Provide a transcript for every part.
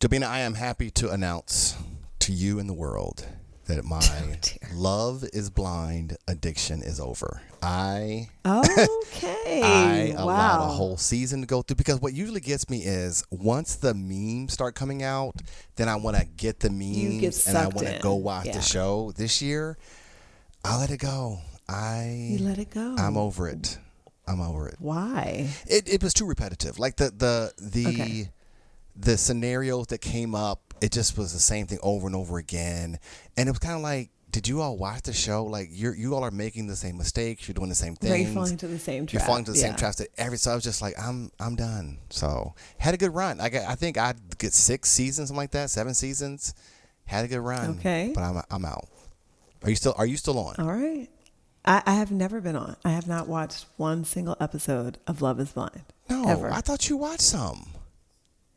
Jobina, I am happy to announce to you and the world that my love is blind addiction is over. Okay. I allowed a Wow. whole season to go through because what usually gets me is once the memes start coming out, then I want to get the memes and I want to go watch the show. This year, I'll let it go. You let it go. I'm over it. Why? It was too repetitive. Like the scenarios that came up, it just was the same thing over and over again. And it was kind of like, did you all watch the show? Like you all are making the same mistakes. You're doing the same things. You're falling into the same trap. You're falling into the same traps. So I was just like, I'm done. So had a good run. I think I get 6 seasons, something like that, 7 seasons. Had a good run. Okay. But I'm out. Are you still on? All right. I have never been on. I have not watched one single episode of Love is Blind. No, ever. I thought you watched some.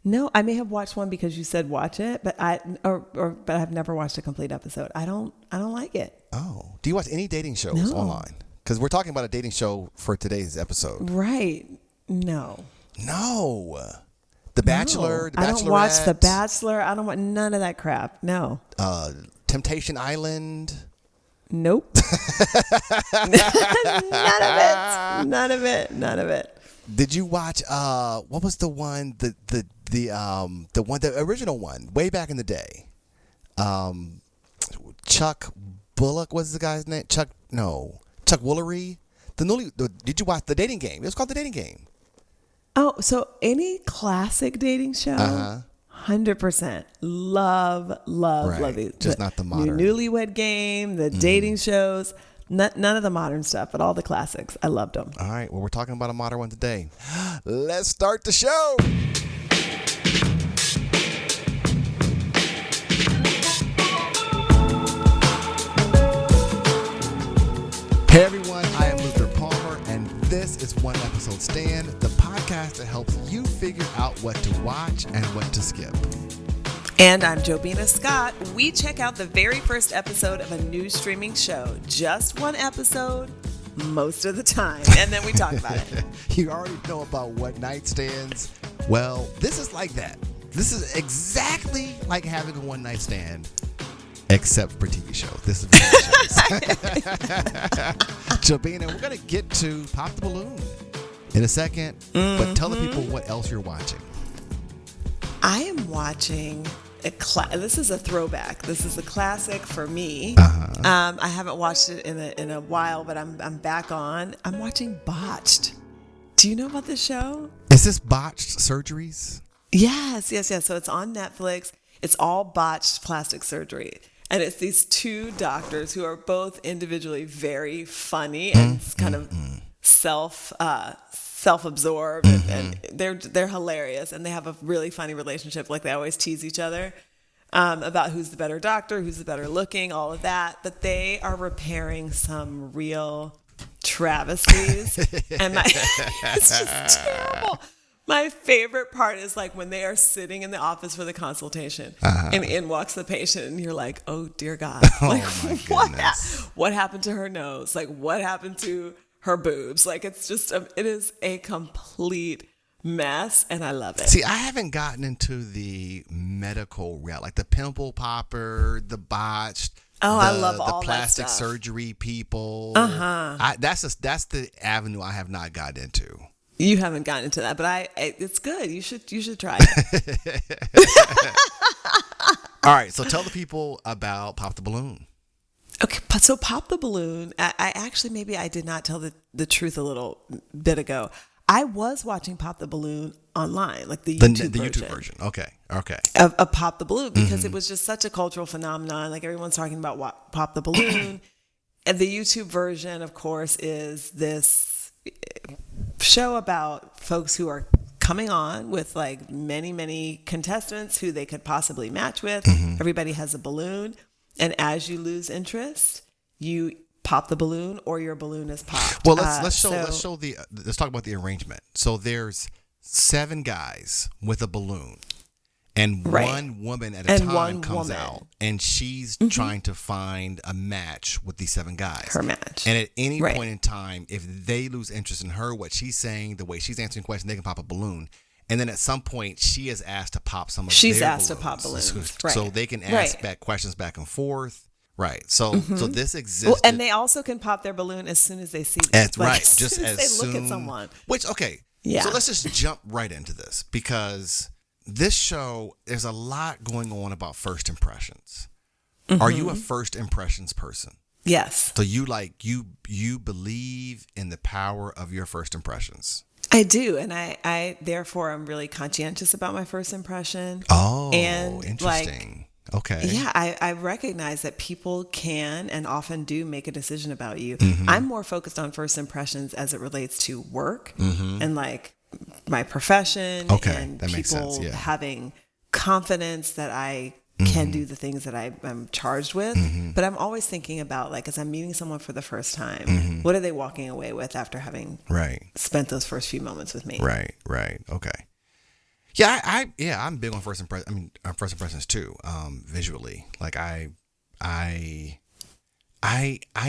No, I may have watched one because you said watch it, but but I've never watched a complete episode. I don't like it. Oh, do you watch any dating shows online? Because we're talking about a dating show for today's episode. Right? No. The Bachelor. The I don't watch The Bachelor. I don't want none of that crap. No. Temptation Island. Nope. None of it. Did you watch what was the one the original one way back in the day? Chuck Bullock was the guy's name? Chuck Woolery. Did you watch The Dating Game? It was called The Dating Game. Oh, so any classic dating show? 100%. Love these. Just not the modern. Newlywed Game, the dating shows. None of the modern stuff, but all the classics. I loved them. All right. Well, we're talking about a modern one today. Let's start the show. Hey, everyone. I am Luther Palmer, and this is One Episode Stand, the podcast that helps you figure out what to watch and what to skip. And I'm Jobina Scott. We check out the very first episode of a new streaming show. Just one episode, most of the time. And then we talk about it. You already know about one night stands. Well, this is like that. This is exactly like having a one night stand, except for TV shows. This is for TV shows. Jobina, we're going to get to Pop the Balloon in a second. But tell the people what else you're watching. I am watching this is a throwback. This is a classic for me. I haven't watched it in a while, but I'm back on. I'm watching Botched. Do you know about this show? Is this botched surgeries? Yes. So it's on Netflix. It's all botched plastic surgery. And it's these 2 doctors who are both individually very funny and kind of self-absorbed, and they're hilarious, and they have a really funny relationship. Like, they always tease each other about who's the better doctor, who's the better looking, all of that. But they are repairing some real travesties, and it's just terrible. My favorite part is like when they are sitting in the office for the consultation, and in walks the patient, and you're like, oh dear God, like, my goodness. what happened to her nose? Like, what happened to her boobs? Like, it's just it is a complete mess, and I love it. See, I haven't gotten into the medical route, like the pimple popper, the botched. I love all the plastic that stuff. Surgery people. That's the avenue I have not gotten into. You haven't gotten into that, but it's good. You should try it. All right, so tell the people about Pop the Balloon. Okay, so Pop the Balloon, I actually, maybe I did not tell the truth a little bit ago. I was watching Pop the Balloon online, like the YouTube version. Okay. Of Pop the Balloon, because it was just such a cultural phenomenon. Like, everyone's talking about Pop the Balloon. And the YouTube version, of course, is this show about folks who are coming on with like many contestants who they could possibly match with. Everybody has a balloon. And as you lose interest, you pop the balloon, or your balloon is popped. Well, let's talk about the arrangement. So there's 7 guys with a balloon, and one woman at a time comes out, and she's trying to find a match with these 7 guys. Her match. And at any point in time, if they lose interest in her, what she's saying, the way she's answering questions, they can pop a balloon. And then at some point, she is asked to pop some of She's their asked to balloons. pop balloons. Right. So they can ask Right. back questions back and forth. Right. So this exists. Well, and they also can pop their balloon as soon as they see them. That's Like, right. as Just soon as they soon. look at someone. Which, okay. Yeah. So let's just jump right into this, because this show, there's a lot going on about first impressions. Are you a first impressions person? Yes. So you believe in the power of your first impressions. I do. And I therefore I'm really conscientious about my first impression. Oh, And, interesting. Okay. Yeah, I recognize that people can and often do make a decision about you. Mm-hmm. I'm more focused on first impressions as it relates to work and like my profession Okay, and that makes people sense, yeah. having confidence that I can do the things that I'm charged with. But I'm always thinking about, like, as I'm meeting someone for the first time, what are they walking away with after having Right. spent those first few moments with me? Right. Okay. Yeah, I'm big on first impressions. I mean, first impressions too. Visually, like I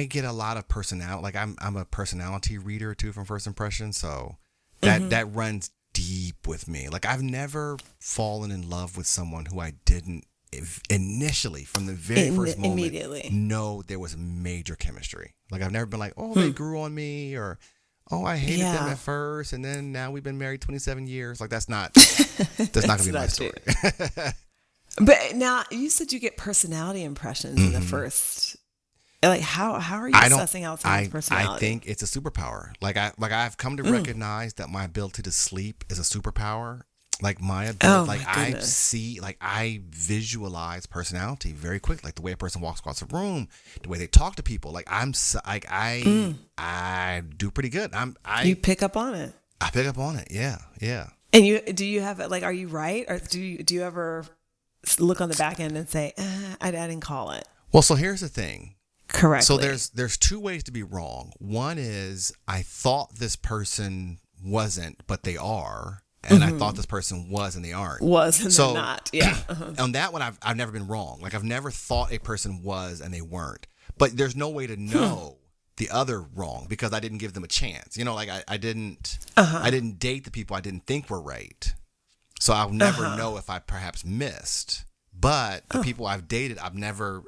get a lot of personality. Like I'm a personality reader too from first impressions. So that runs deep with me. Like I've never fallen in love with someone who I didn't initially, from the very first moment, immediately know there was major chemistry. Like I've never been like, oh, they grew on me, or oh, I hated them at first, and then now we've been married 27 years. Like that's not gonna be my story. But now you said you get personality impressions in the first. Like how are you assessing out someone's personality? I think it's a superpower. I've come to recognize that my ability to sleep is a superpower. Like my ability, I visualize personality very quick. Like the way a person walks across a room, the way they talk to people. Like I do pretty good. You pick up on it. I pick up on it. Yeah. And do you have like, are you right, or do you ever look on the back end and say, I didn't call it? Well, so here's the thing. Correctly. So there's two ways to be wrong. One is I thought this person wasn't, but they are. And I thought this person was and they aren't. Was and they're not. Yeah. On that one, I've never been wrong. Like I've never thought a person was and they weren't. But there's no way to know the other wrong, because I didn't give them a chance. You know, like I didn't date the people I didn't think were right. So I'll never know if I perhaps missed. But the people I've dated, I've never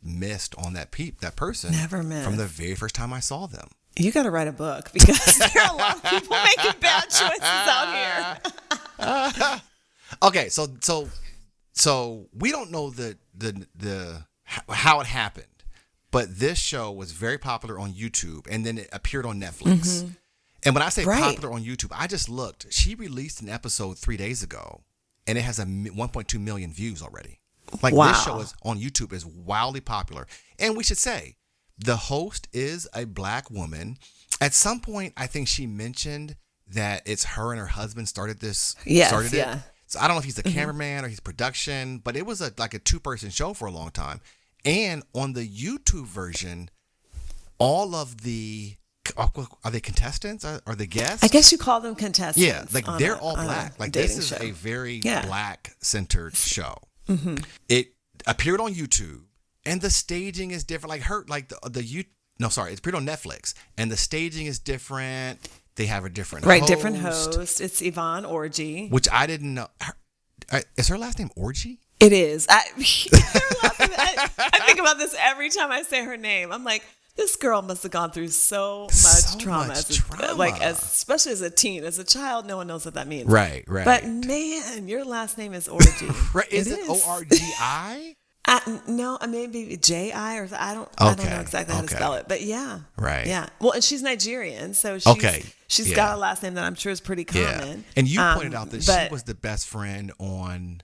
missed on that person. Never missed from the very first time I saw them. You got to write a book, because there are a lot of people making bad choices out here. Okay, so we don't know the how it happened, but this show was very popular on YouTube, and then it appeared on Netflix. And when I say popular on YouTube, I just looked. She released an episode 3 days ago, and it has 1.2 million views already. Like this show is on YouTube is wildly popular, and we should say, the host is a black woman. At some point, I think she mentioned that it's her and her husband started this. Yes, started it. yeah. So I don't know if he's the cameraman or he's production, but it was like a 2-person show for a long time. And on the YouTube version, all of the are they contestants? Are they guests? I guess you call them contestants. Yeah, like they're all black. Like this is a very black-centered show. It appeared on YouTube. And the staging is different. Like it's pretty on Netflix. And the staging is different. They have a different host. Right, different host. It's Yvonne Orji. Which I didn't know. Is her last name Orji? It is. I think about this every time I say her name. I'm like, this girl must have gone through so much trauma. Especially as a teen. As a child, no one knows what that means. Right. But man, your last name is Orji. Right? Is it Orgi? No, maybe J.I. or I don't know exactly how to spell it, but yeah. Right. Yeah. Well, and she's Nigerian, so she's got a last name that I'm sure is pretty common. Yeah. And you pointed out that she was the best friend on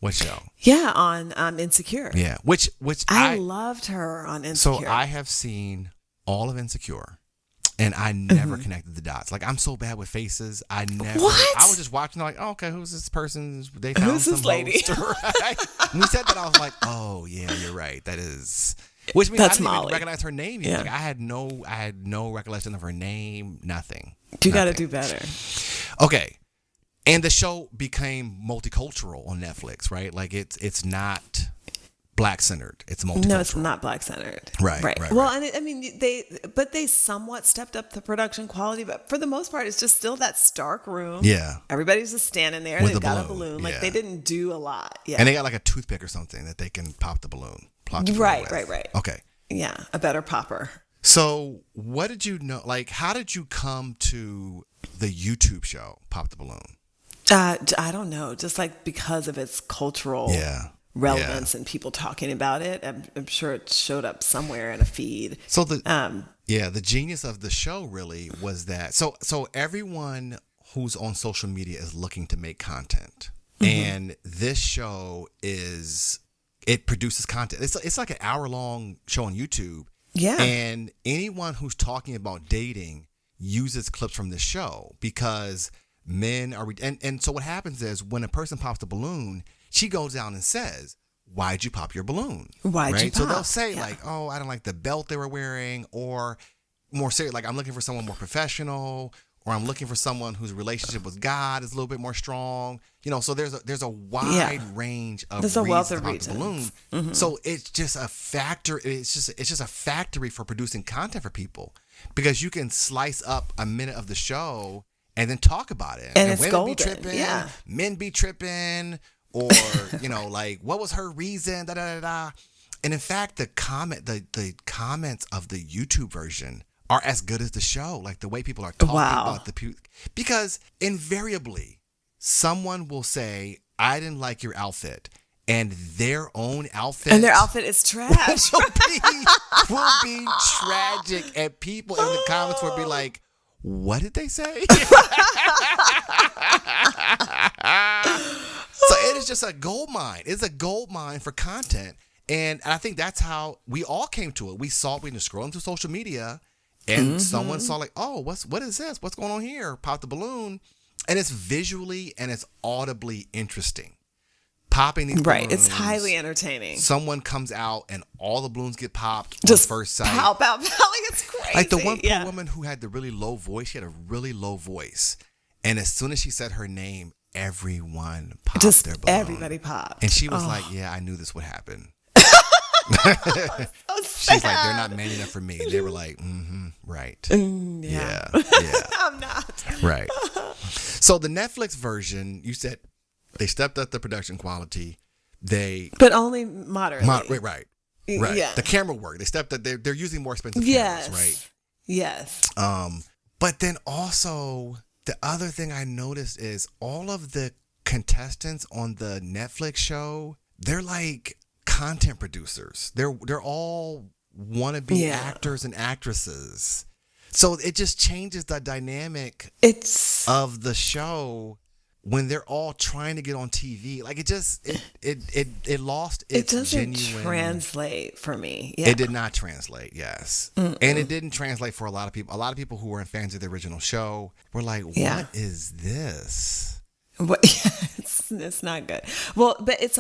what show? Yeah, on Insecure. Yeah. Which I loved her on Insecure. So I have seen all of Insecure. And I never connected the dots. Like, I'm so bad with faces. I was just watching, like, oh, okay, who's this person? They found who's this lady? Right? When you said that, I was like, oh, yeah, you're right. That is. Which means I didn't even recognize her name yet. Yeah. Like, I had no recollection of her name, nothing. You got to do better. Okay. And the show became multicultural on Netflix, right? Like, it's not black centered. It's multicultural. No, it's not black centered. Right. Well, and I mean, they somewhat stepped up the production quality, but for the most part, it's just still that stark room. Yeah. Everybody's just standing there. With They've the got a balloon. balloon. Like, Yeah. they didn't do a lot. Yeah. And they got like a toothpick or something that they can pop the balloon. Right. Okay. Yeah. A better popper. So what did you know? Like, how did you come to the YouTube show, Pop the Balloon? I don't know. Just like because of its cultural relevance and people talking about it. I'm sure it showed up somewhere in a feed. So the genius of the show really was that so everyone who's on social media is looking to make content, and this show it produces content. It's like an hour-long show on YouTube. Yeah. And anyone who's talking about dating uses clips from this show because men are and so what happens is when a person pops the balloon, she goes down and says, "Why'd you pop your balloon?" Why'd you pop? So they'll say like, "Oh, I don't like the belt they were wearing," or more serious, like, "I'm looking for someone more professional," or "I'm looking for someone whose relationship with God is a little bit more strong." So there's a wide range of there's a wealth of reasons to pop the reasons. balloon. So it's just a factor. It's just a factory for producing content for people because you can slice up a minute of the show and then talk about it. And it's women golden. be tripping, men be tripping, or like, what was her reason? Da da da da. And in fact, the comments of the YouTube version are as good as the show. Like the way people are talking about because invariably someone will say, "I didn't like your outfit," and their own outfit is trash. will be tragic, and people in the comments will be like, "What did they say?" So it is just a gold mine. It's a gold mine for content. And I think that's how we all came to it. We saw it when we were scrolling through social media and someone saw like, "Oh, what is this? What's going on here?" Pop the balloon. And it's visually and it's audibly interesting. Popping these balloons. It's highly entertaining. Someone comes out and all the balloons get popped Just on first sight. Pow, pow, pow. Like, it's crazy. Like the one poor woman who had the really low voice, she had a really low voice. And as soon as she said her name, everyone popped their balloon. Everybody popped. And she was like, "Yeah, I knew this would happen." So She's like, "They're not man enough for me." They were like, right. Yeah. I'm not. Right. So the Netflix version, you said they stepped up the production quality. But only moderately. Right. Yeah. The camera work. They stepped up. They're using more expensive cameras, right? Yes. But then also the other thing I noticed is all of the contestants on the Netflix show, they're like content producers. They're all wannabe actors and actresses. So it just changes the dynamic of the show when they're all trying to get on TV. Like it lost its doesn't genuine translate for me. Yeah. It did not translate, yes. And it didn't translate for a lot of people. A lot of people who weren't fans of the original show were like, "What is this?" It's not good. Well, but it's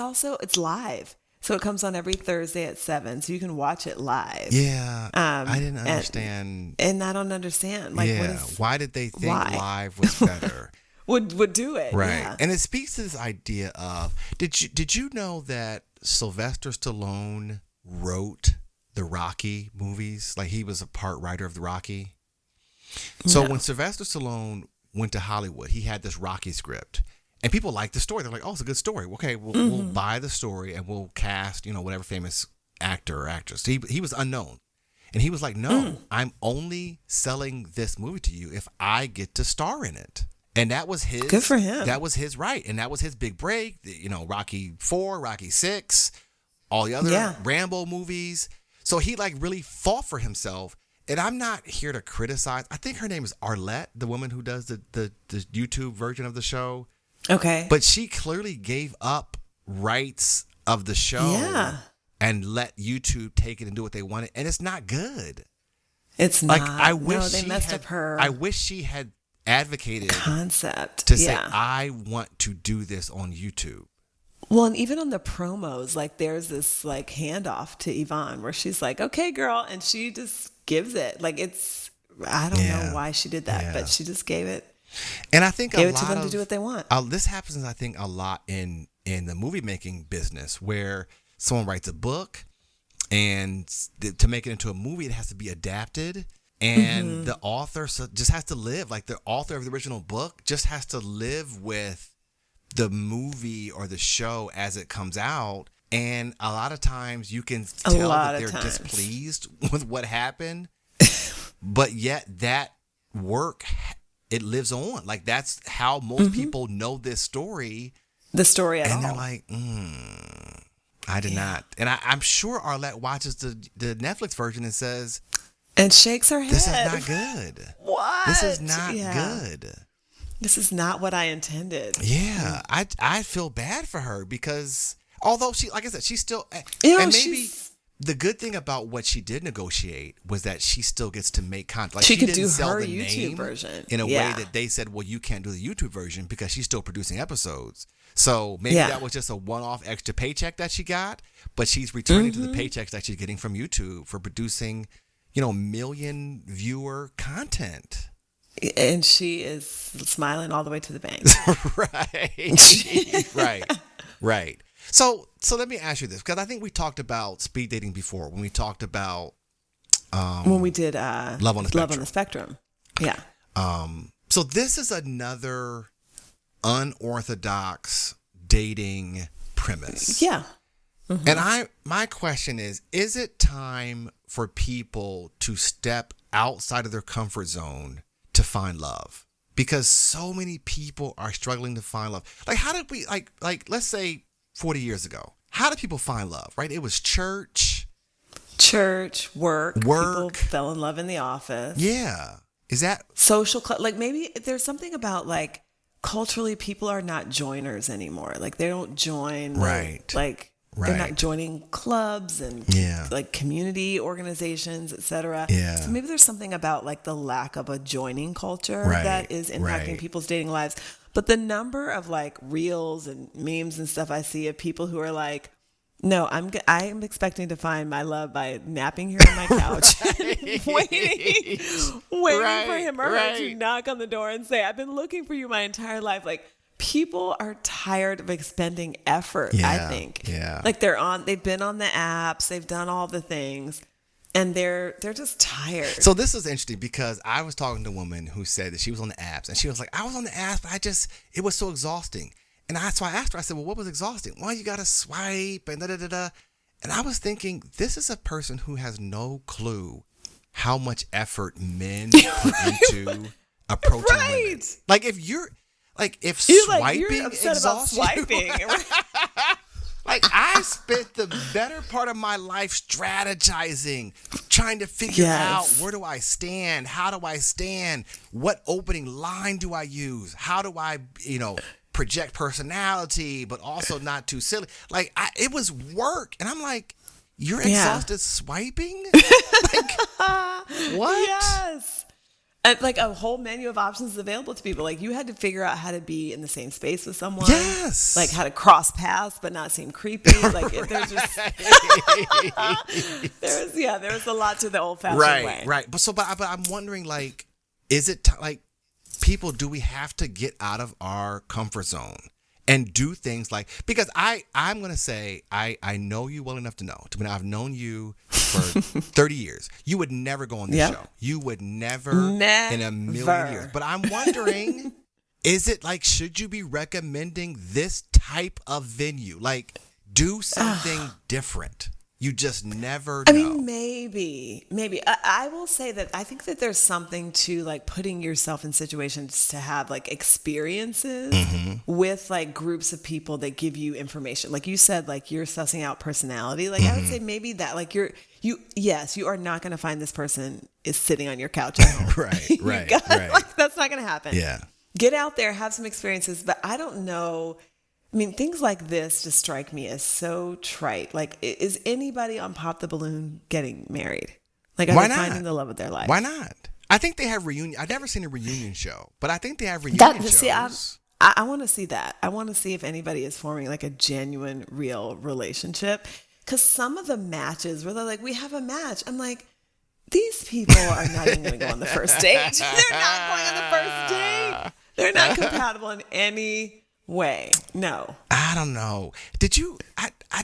live. So it comes on every Thursday at 7, so you can watch it live. Yeah, I didn't understand. And I don't understand. Like, why did they think live was better? would do it, right? Yeah. And it speaks to this idea of did you know that Sylvester Stallone wrote the Rocky movies? Like he was a part writer of the Rocky. So when Sylvester Stallone went to Hollywood, he had this Rocky script. And people liked the story. They're like, "Oh, it's a good story. Okay, we'll buy the story and we'll cast, whatever famous actor or actress." He was unknown. And he was like, "No, I'm only selling this movie to you if I get to star in it." And that was his. Good for him. That was his right. And that was his big break. Rocky 4, Rocky 6, all the other Rambo movies. So he like really fought for himself. And I'm not here to criticize. I think her name is Arlette, the woman who does the YouTube version of the show. Okay. But she clearly gave up rights of the show and let YouTube take it and do what they wanted. And it's not good. It's like, not. I wish they messed up her I wish she had advocated concept to say, "I want to do this on YouTube." Well, and even on the promos, like there's this like handoff to Yvonne where she's like, "Okay, girl," and she just gives it. Like I don't know why she did that, but she just gave it. And I think gave it to them to do what they want. This happens, I think, a lot in the movie making business where someone writes a book, and to make it into a movie, it has to be adapted. And the author just has to live, like the author of the original book just has to live with the movie or the show as it comes out. And a lot of times you can tell that they're displeased with what happened, but yet that work, it lives on. Like that's how most people know this story. The story at all. And they're like, I did not. And I'm sure Arlette watches the Netflix version and says, and shakes her head. This is not good. What? This is not good. This is not what I intended. Yeah. I feel bad for her because although she, like I said, she's still, you know, and maybe the good thing about what she did negotiate was that she still gets to make content. Like she could didn't do sell her the YouTube name version in a way that they said, well, you can't do the YouTube version because she's still producing episodes. So maybe that was just a one-off extra paycheck that she got, but she's returning to the paychecks that she's getting from YouTube for producing, million viewer content. And she is smiling all the way to the bank. Right. So let me ask you this, because I think we talked about speed dating before when we talked about when we did Love on the Spectrum. Yeah. So this is another unorthodox dating premise. Yeah. And my question is it time for people to step outside of their comfort zone to find love? Because so many people are struggling to find love. Like how did we like let's say 40 years ago, how did people find love, right? It was church, work. People fell in love in the office. Yeah. Is that social like maybe there's something about like culturally people are not joiners anymore. Like they don't join they're not joining clubs and like community organizations, etc. Yeah. So maybe there's something about like the lack of a joining culture that is impacting people's dating lives. But the number of like reels and memes and stuff I see of people who are like, no, I'm expecting to find my love by napping here on my couch, waiting for him or her to knock on the door and say, I've been looking for you my entire life. Like people are tired of expending effort, I think. Yeah. Like they've been on the apps, they've done all the things, and they're just tired. So this is interesting because I was talking to a woman who said that she was on the apps and she was like, I was on the apps, but it was so exhausting. And so I asked her, I said, well, what was exhausting? Well, you got to swipe and da-da-da-da. And I was thinking, this is a person who has no clue how much effort men put into approaching women. Like if swiping exhausts you. Like I spent the better part of my life strategizing, trying to figure out where do I stand? How do I stand? What opening line do I use? How do I, project personality, but also not too silly. Like it was work. And I'm like, you're exhausted swiping? Like, what? Yes. And like a whole menu of options available to people. Like you had to figure out how to be in the same space with someone. Yes. Like how to cross paths but not seem creepy. Like there's just there was a lot to the old fashioned way. Right. But I'm wondering, like, is it people, do we have to get out of our comfort zone and do things like, because I'm going to say, I know you well enough to know. I've known you for 30 years. You would never go on this show. You would never in a million years. But I'm wondering, is it like, should you be recommending this type of venue? Like, do something different. You just never know. I mean, maybe. I will say that I think that there's something to like putting yourself in situations to have like experiences with like groups of people that give you information. Like you said, like you're sussing out personality. Like I would say maybe that like you are not going to find this person is sitting on your couch at home. Right. Like, that's not going to happen. Yeah. Get out there, have some experiences, but I don't know. I mean, things like this just strike me as so trite. Like, is anybody on Pop the Balloon getting married? Like, are they finding the love of their life? Why not? I think they have reunion. I've never seen a reunion show, but I think they have reunion shows. See, I want to see that. I want to see if anybody is forming like a genuine, real relationship. Because some of the matches where they're like, we have a match. I'm like, these people are not even going to go on the first date. They're not going on the first date. They're not compatible in any way. No. I don't know. Did you?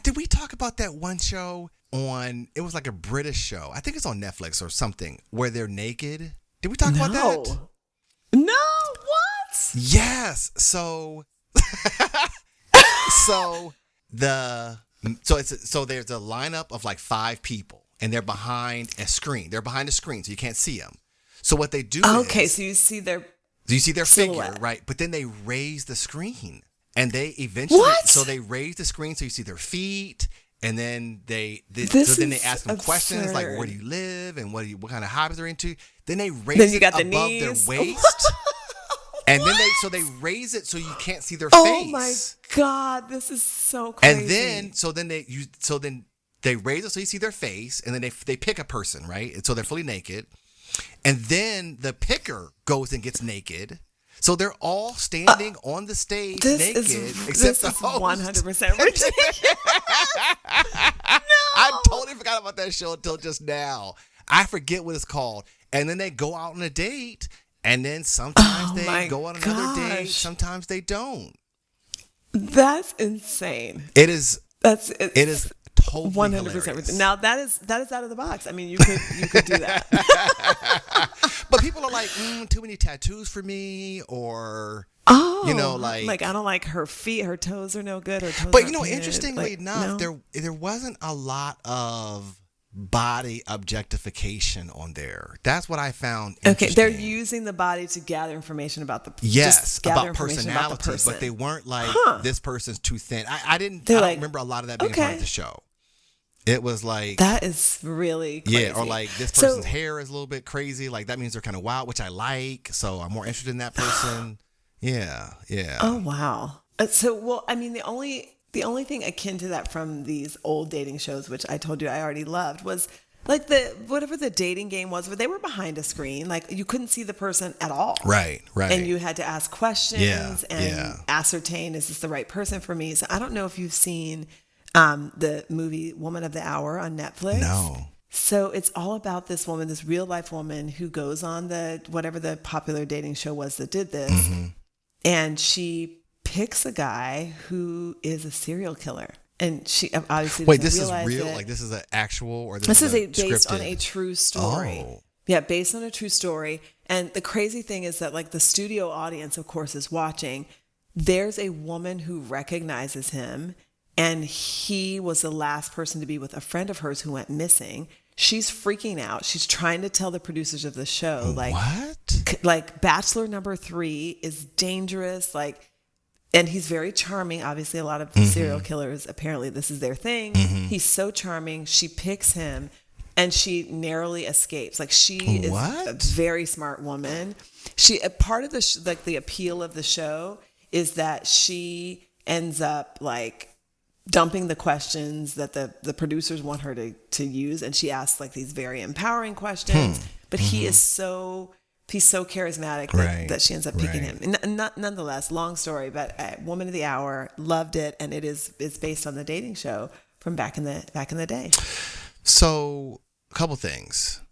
did we talk about that one show it was like a British show. I think it's on Netflix or something where they're naked. Did we talk about that? No, what? Yes. So so there's a lineup of like 5 people and they're behind a screen. They're behind a screen so you can't see them. So what they do is, so you see their silhouette. Figure, right? But then they raise the screen and they eventually so they raise the screen so you see their feet. And then they ask them questions like, where do you live and what kind of hobbies they're into. Then they raise it above their waist. And then they raise it so you can't see their face. Oh my God, this is so crazy. And then they raise it so you see their face, and then they pick a person, right? And so they're fully naked. And then the picker goes and gets naked. So they're all standing on the stage naked, except the host. 100% ridiculous. No. I totally forgot about that show until just now. I forget what it's called. And then they go out on a date, and then sometimes they go on another date. Sometimes they don't. That's insane. It is totally 100%. Now that is out of the box. I mean, you could do that. But people are like, too many tattoos for me, or like I don't like her feet. Her toes are no good. Her toes. But interestingly enough, there wasn't a lot of body objectification on there. That's what I found interesting. Okay, they're using the body to gather information about the about personality, but they weren't like this person's too thin. I don't remember a lot of that being part of the show. It was like that is really crazy. Yeah, or like this person's hair is a little bit crazy. Like that means they're kind of wild, which I like. So I'm more interested in that person. Yeah. Oh wow. I mean, the only thing akin to that from these old dating shows, which I told you I already loved, was like whatever the dating game was, where they were behind a screen, like you couldn't see the person at all. Right. And you had to ask questions and ascertain, is this the right person for me? So I don't know if you've seen the movie Woman of the Hour on Netflix. No. So it's all about this woman, this real life woman who goes on whatever the popular dating show was that did this. Mm-hmm. And she picks a guy who is a serial killer. And she obviously doesn't realize this is real? it. Like this is an actual, or this is based scripted? on a true story. Oh. Yeah, based on a true story. And the crazy thing is that like the studio audience, of course, is watching. There's a woman who recognizes him, and he was the last person to be with a friend of hers who went missing. She's freaking out. She's trying to tell the producers of the show, like, what? Like Bachelor number 3 is dangerous. Like, and he's very charming. Obviously, a lot of serial killers, apparently this is their thing. Mm-hmm. He's so charming. She picks him and she narrowly escapes. Like she is a very smart woman. She, a part of the, like the appeal of the show is that she ends up like dumping the questions that the producers want her to use. And she asks like these very empowering questions, but he's so charismatic that she ends up picking him. And nonetheless, long story, but Woman of the Hour, loved it. And it's based on the dating show from back in the day. So a couple things.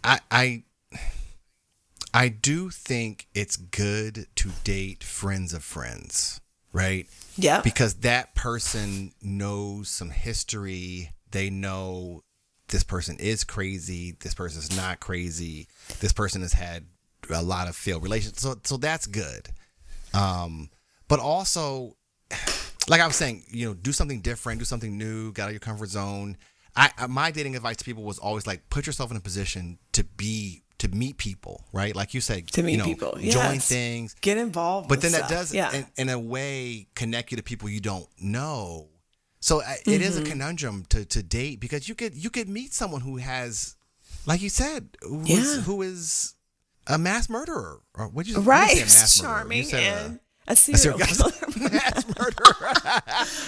I do think it's good to date friends of friends, right? Yeah. Because that person knows some history. They know this person is crazy. This person is not crazy. This person has had a lot of failed relations. So that's good. But also, like I was saying, do something different, do something new, get out of your comfort zone. My dating advice to people was always like, put yourself in a position to meet people, right? Like you said, to meet people, join things, get involved. But then stuff. that does, in a way, connect you to people you don't know. So it is a conundrum to date, because you could meet someone who has, like you said, who is a mass murderer, or what you say, charming and a serial killer. Mass murderer.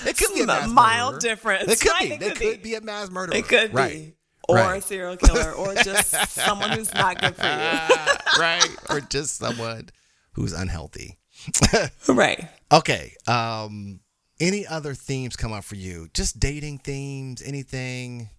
It could be a mass mild murderer. difference. It could be. It could be a mass murderer. It could be. Or a serial killer, or just someone who's not good for you. Right. Or just someone who's unhealthy. Right. Okay. Any other themes come up for you? Just dating themes, anything?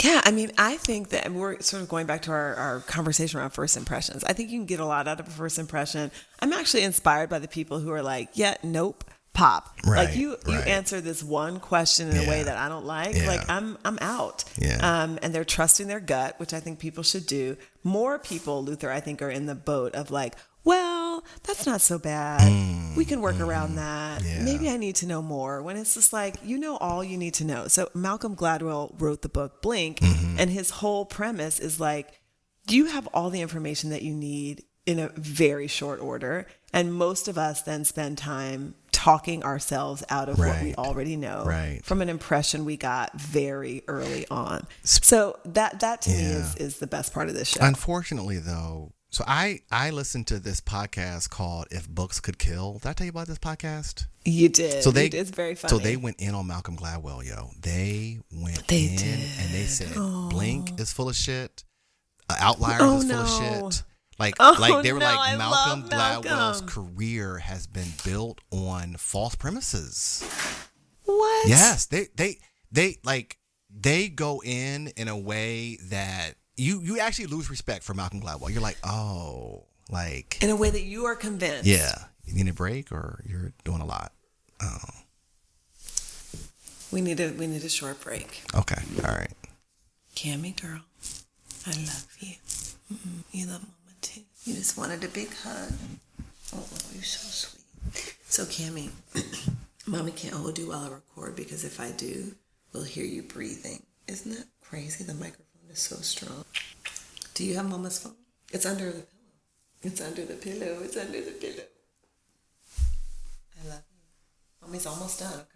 Yeah, I mean, I think that we're sort of going back to our conversation around first impressions. I think you can get a lot out of a first impression. I'm actually inspired by the people who are like, yeah, nope, pop. Right, Like you right. answer this one question in a way that I don't like. Yeah. Like I'm out. Yeah. And they're trusting their gut, which I think people should do. More people, Luther, I think, are in the boat of like, well, that's not so bad. We can work around that. Yeah. Maybe I need to know more. When it's just like, you know all you need to know. So Malcolm Gladwell wrote the book Blink, and his whole premise is like, you have all the information that you need in a very short order. And most of us then spend time talking ourselves out of what we already know from an impression we got very early on. So that to me is the best part of this show. Unfortunately, though, so I listened to this podcast called If Books Could Kill. Did I tell you about this podcast? You did. So it's very funny. So they went in on Malcolm Gladwell, yo. They went in and they said, Blink is full of shit. Outliers is full of shit. Like they were like, Malcolm Gladwell's career has been built on false premises. What? Yes, they go in a way that you actually lose respect for Malcolm Gladwell. You're like, oh, like in a way that you are convinced. Yeah, you need a break, or you're doing a lot. Oh, we need a short break. Okay, all right. Cammy girl, I love you. You love Mama too. You just wanted a big hug. Oh, you're so sweet. So Cammy, Mommy can't hold you while I record because if I do, we'll hear you breathing. Isn't that crazy? The microphone is so strong. Do you have Mama's phone? It's under the pillow. It's under the pillow. It's under the pillow. I love you. Mommy's almost done,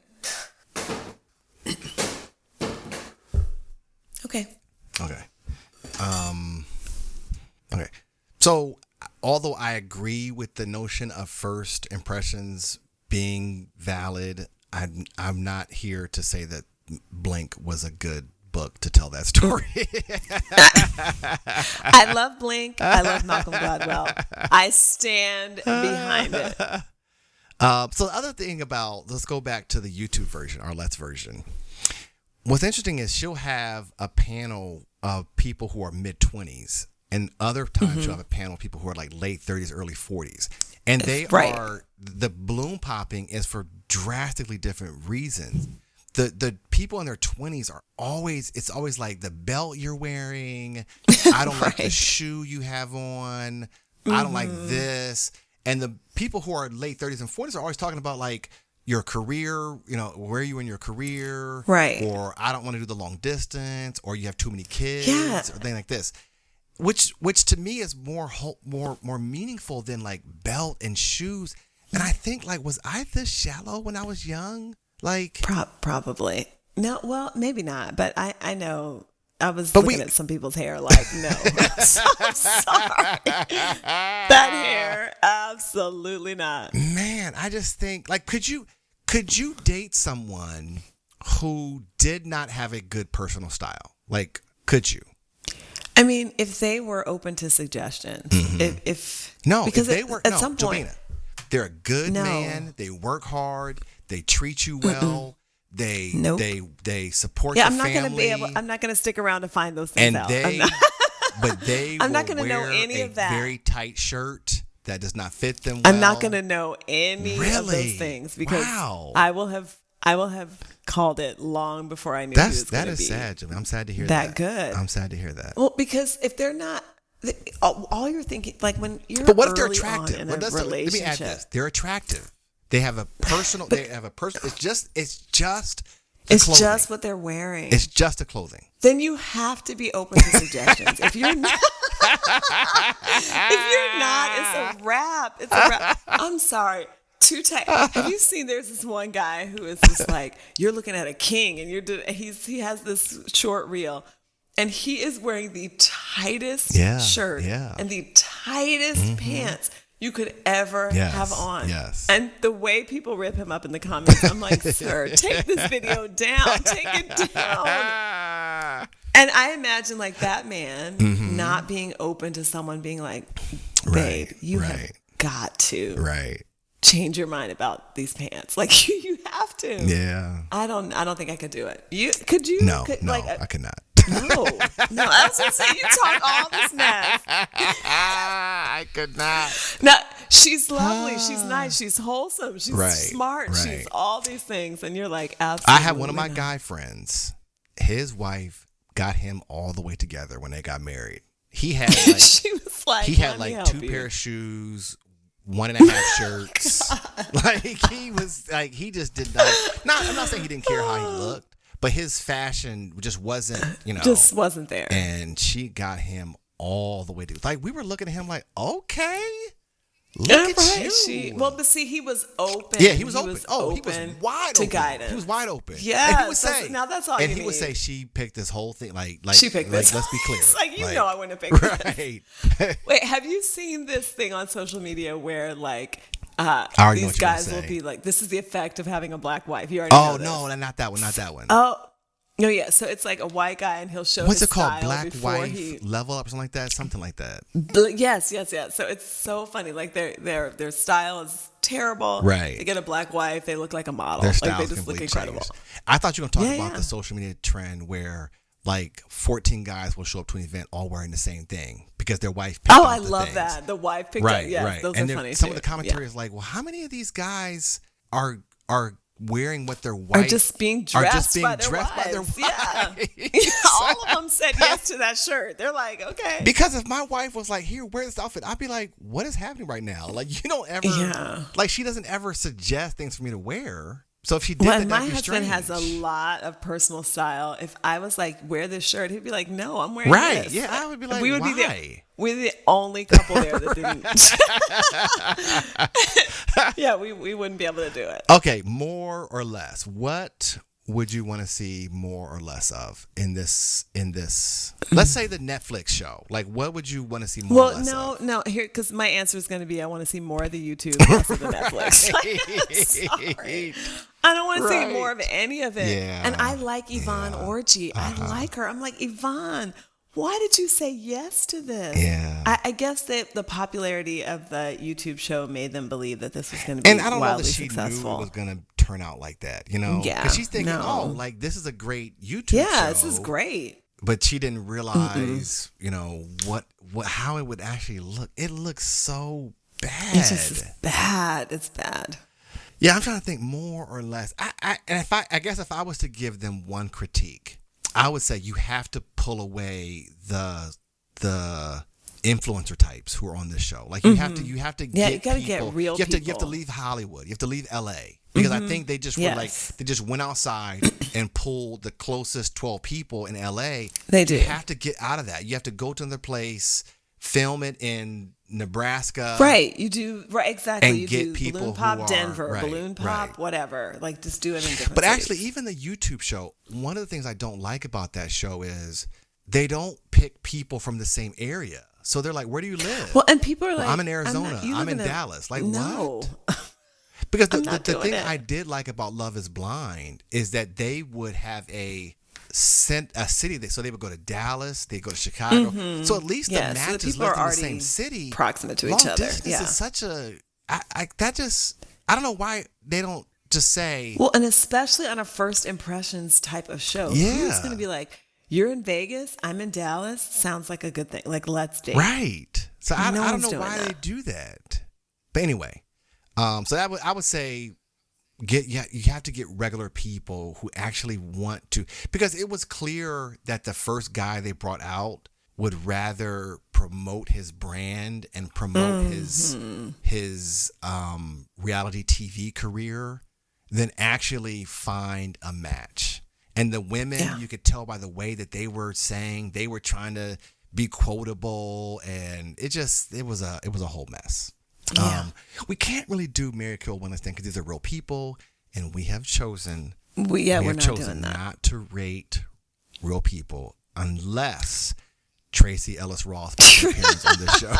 okay? Okay. Okay. So, although I agree with the notion of first impressions being valid, I'm not here to say that Blink was a good book to tell that story. I love Blink. I love Malcolm Gladwell. I stand behind it. So the other thing let's go back to the YouTube version, our Let's version. What's interesting is she'll have a panel of people who are mid-20s, and other times she'll have a panel of people who are like late 30s, early 40s. And they are, the balloon popping is for drastically different reasons. The people in their 20s are it's always like the belt you're wearing. I don't like the shoe you have on. I don't like this. And the people who are late 30s and 40s are always talking about like your career, where are you in your career? Right. Or I don't want to do the long distance, or you have too many kids, or things like this. Which to me is more meaningful than like belt and shoes. And I think like, was I this shallow when I was young? Like probably. No, well, maybe not. But I know I was looking at some people's hair like, no. I'm sorry. That hair, absolutely not. Man, I just think like, could you date someone who did not have a good personal style? Like, could you? I mean, if they were open to suggestions, if they were at some point, Jobina, they're a good man. They work hard. They treat you well. They support your family. I'm not going to stick around to find those things out. I'm not going to know any of that. Very tight shirt that does not fit them well. I'm not going to know any of those things because I will have called it long before I knew that is sad, Jimmy. I'm sad to hear that. Good. I'm sad to hear that. Well, because if they're not, all you're thinking, like when you're but what if they're early attractive? on in a relationship, let me add this: they're attractive. They have a personal. It's just what they're wearing. It's just the clothing. Then you have to be open to suggestions. If you're not, it's a wrap. It's a wrap. I'm sorry. Too tight. Have you seen? There's this one guy who is just like, you're looking at a king, and he has this short reel, and he is wearing the tightest shirt and the tightest pants you could ever have on. Yes. And the way people rip him up in the comments, I'm like, sir, take this video down. Take it down. And I imagine like that man not being open to someone being like, babe, you have got to change your mind about these pants. Like you have to. Yeah. I don't think I could do it. Could you? No, I could not. No. I was gonna say you talk all this mess. I could not. Now, she's lovely, she's nice, she's wholesome, she's smart, she's all these things, and you're like, absolutely. I have one of my guy friends. His wife got him all the way together when they got married. He had like, she was like, he had like 2 pair of shoes, 1.5 shirts. Like he was like, he just did not. I'm not saying he didn't care how he looked, but his fashion just wasn't, just wasn't there. And she got him all the way to, like, we were looking at him like, okay. Look at you. But see, he was open. Yeah, he was open. He was wide open. To guidance. He was wide open. Yeah. And he would say, now that's all and you he need. would say she picked this whole thing. Like she picked this. Let's be clear. It's like, I wouldn't have picked this. Right. Wait, have you seen this thing on social media where like these guys will be like, this is the effect of having a black wife? You already know this. No, not that one. Not that one. Oh. No, yeah. So it's like a white guy, and he'll show what's his it called? style Black before wife level up or something like that. Something like that. Yes. So it's so funny. Like their style is terrible. Right. They get a black wife, they look like a model. Their like they styles just look completely incredible. changed. I thought you were going to talk about the social media trend where like 14 guys will show up to an event all wearing the same thing because their wife picked out I the love things. that. The wife picked out. Yes, right. Those and are funny some too. of the commentary is like, well, how many of these guys are wearing what their wife are just being dressed by their wives. Yeah. All of them said yes to that shirt. They're like, okay. Because if my wife was like, here, wear this outfit, I'd be like, what is happening right now? Like, you don't ever, like, she doesn't ever suggest things for me to wear. So if she did that, my that'd be husband strange. has a lot of personal style. If I was like, wear this shirt, he'd be like, no, I'm wearing this. Yeah, I would be like, we're the only couple there that didn't. Yeah, we wouldn't be able to do it. Okay, more or less. What would you want to see more or less of in this? Let's say the Netflix show. Like, what would you want to see more or less of? No. Here, because my answer is going to be, I want to see more of the YouTube, less of the Netflix. Sorry. I don't want to see more of any of it. Yeah. And I like Yvonne Orji. I like her. I'm like, Yvonne, why did you say yes to this? Yeah. I guess that the popularity of the YouTube show made them believe that this was going to be and I don't know that she successful. knew it was going to turn out like that, Yeah. Because she's thinking, like, this is a great YouTube show. Yeah, this is great. But she didn't realize, what how it would actually look. It looks so bad. It's just bad. It's bad. Yeah, I'm trying to think more or less. I guess if I was to give them one critique, I would say you have to pull away the influencer types who are on this show. Like you have to get you gotta people. Get real you have people. to leave Hollywood. You have to leave LA. Because I think they just were like, they just went outside and pulled the closest 12 people in LA. They do. You have to get out of that. You have to go to another place, film it in Nebraska. Right. You do. Right. Exactly. And you get do people Balloon Pop who are, Denver, Balloon Pop, whatever. Like just do it in different But cities. actually, even the YouTube show, one of the things I don't like about that show is they don't pick people from the same area. So they're like, where do you live? Well, and people are like, I'm in Arizona. I'm in Dallas. Like, what? Because the thing I did like about Love is Blind is that they would have a city. So they would go to Dallas, they go to Chicago. So at least the matches lived in the same city, proximate to each other. Distance is such a I don't know why they don't just say. Well, and especially on a first impressions type of show, who's going to be like, you're in Vegas, I'm in Dallas. Sounds like a good thing. Like, let's date. Right. So I don't know why that. they do that. But anyway. So I would say you have to get regular people who actually want to, because it was clear that the first guy they brought out would rather promote his brand and promote his reality TV career than actually find a match. And the women, you could tell by the way that they were saying they were trying to be quotable, and it was a whole mess. Yeah. We can't really do Marry, Kill, One Last Stand because these are real people, and we have chosen we're not doing that. Not to rate real people unless Tracy Ellis Roth makes an appearance on this show.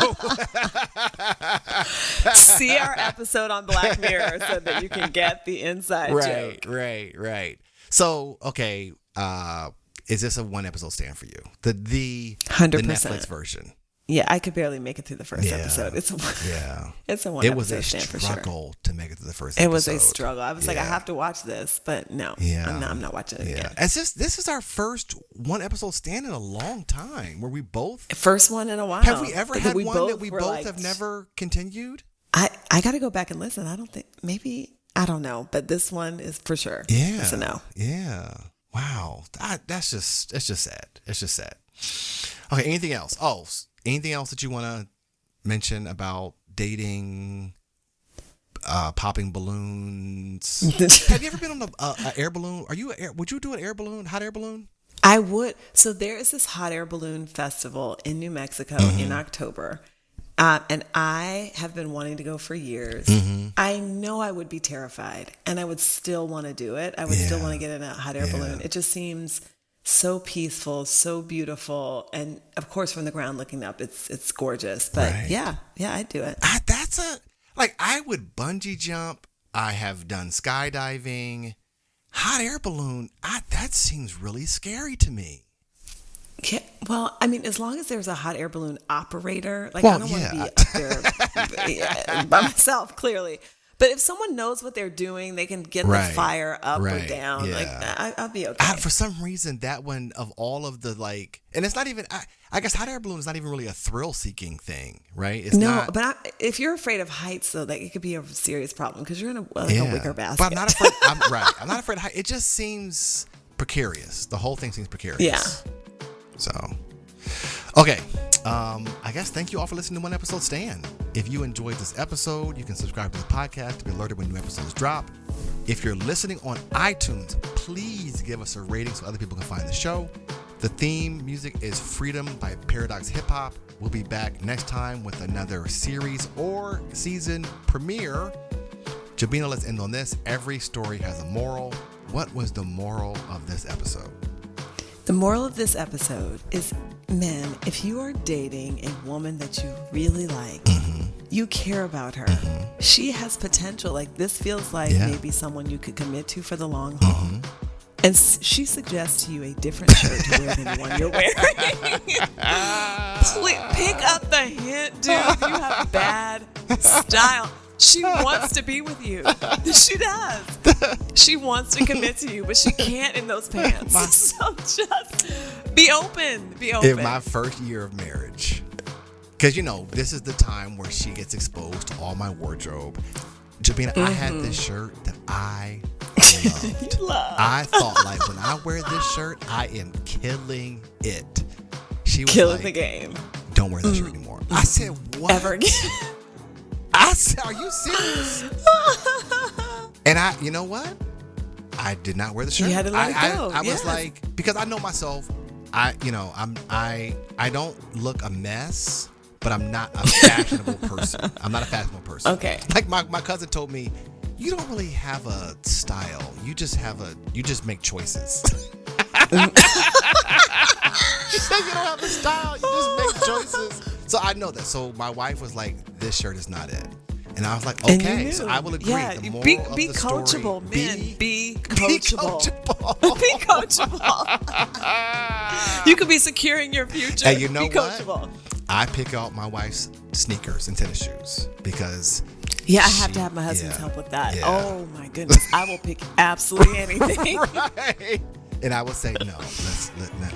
See our episode on Black Mirror so that you can get the inside joke. Right. So, okay, is this a one episode stand for you? The 100%. The Netflix version. Yeah, I could barely make it through the first episode. It's a one episode stand for sure. It was a struggle to make it to the first episode. It was a struggle. I was like, I have to watch this, but no, I'm not watching it again. This is our first one episode stand in a long time where we both first one in a while. Have we ever had one that we both have never continued? I got to go back and listen. I don't think, maybe, I don't know, but this one is for sure. Yeah. It's a no. Yeah. Wow. It's just sad. It's just sad. Okay. Anything else? Oh, anything else that you want to mention about dating, popping balloons? Have you ever been on an air balloon? Would you do an air balloon, hot air balloon? I would. So there is this hot air balloon festival in New Mexico in October. And I have been wanting to go for years. I know I would be terrified and I would still want to do it. I would still want to get in a hot air balloon. It just seems so peaceful, so beautiful. And of course, from the ground looking up, it's gorgeous. But yeah, I'd do it. I would bungee jump. I have done skydiving. Hot air balloon, that seems really scary to me. Yeah, well, I mean, as long as there's a hot air balloon operator, I don't want to be up there by myself, clearly. But if someone knows what they're doing, they can get the fire up or down. Yeah. I'll be okay. For some reason, that one of all of the and it's not even. I guess hot air balloon is not even really a thrill-seeking thing, right? It's not. But if you're afraid of heights, though, it could be a serious problem because you're in a wicker basket. But I'm not afraid. I'm not afraid of heights. It just seems precarious. The whole thing seems precarious. Yeah. So, okay. I guess thank you all for listening to One Episode Stand. If you enjoyed this episode, you can subscribe to the podcast to be alerted when new episodes drop. If you're listening on iTunes, please give us a rating so other people can find the show. The theme music is Freedom by Paradox Hip Hop. We'll be back next time with another series or season premiere. Jobina, let's end on this. Every story has a moral. What was the moral of this episode? The moral of this episode is, men, if you are dating a woman that you really like, you care about her, she has potential. This feels like maybe someone you could commit to for the long haul. And she suggests to you a different shirt to wear than the one you're wearing. Please pick up the hint, dude. You have bad style. She wants to be with you. She does. She wants to commit to you, but she can't in those pants. So just be open. Be open. In my first year of marriage, because this is the time where she gets exposed to all my wardrobe. Jobina, I had this shirt that I loved. You love. I thought when I wear this shirt, I am killing it. She was killing the game. Don't wear that shirt anymore. I said, what? Ever again? I said, are you serious? And you know what? I did not wear the shirt. You had to let it go. I was because I know myself. I don't look a mess, but I'm not a fashionable person. I'm not a fashionable person. Okay. My cousin told me, you don't really have a style. You just make choices. She said you don't have a style. You just make choices. So I know that. So my wife was like, this shirt is not it. And I was like, okay, so I will agree. Yeah, the moral be of the coachable, story, men. Be coachable. Be Be coachable. You could be securing your future. And you know be coachable. what? I pick out my wife's sneakers and tennis shoes because I have to have my husband's help with that. Yeah. Oh my goodness, I will pick absolutely anything. Right. And I will say no.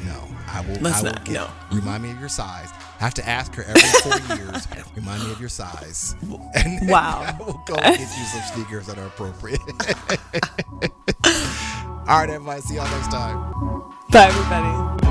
No. Remind me of your size. I have to ask her every 4 years. Remind me of your size. And wow. I will go and get you some sneakers that are appropriate. All right, everybody. See y'all next time. Bye, everybody.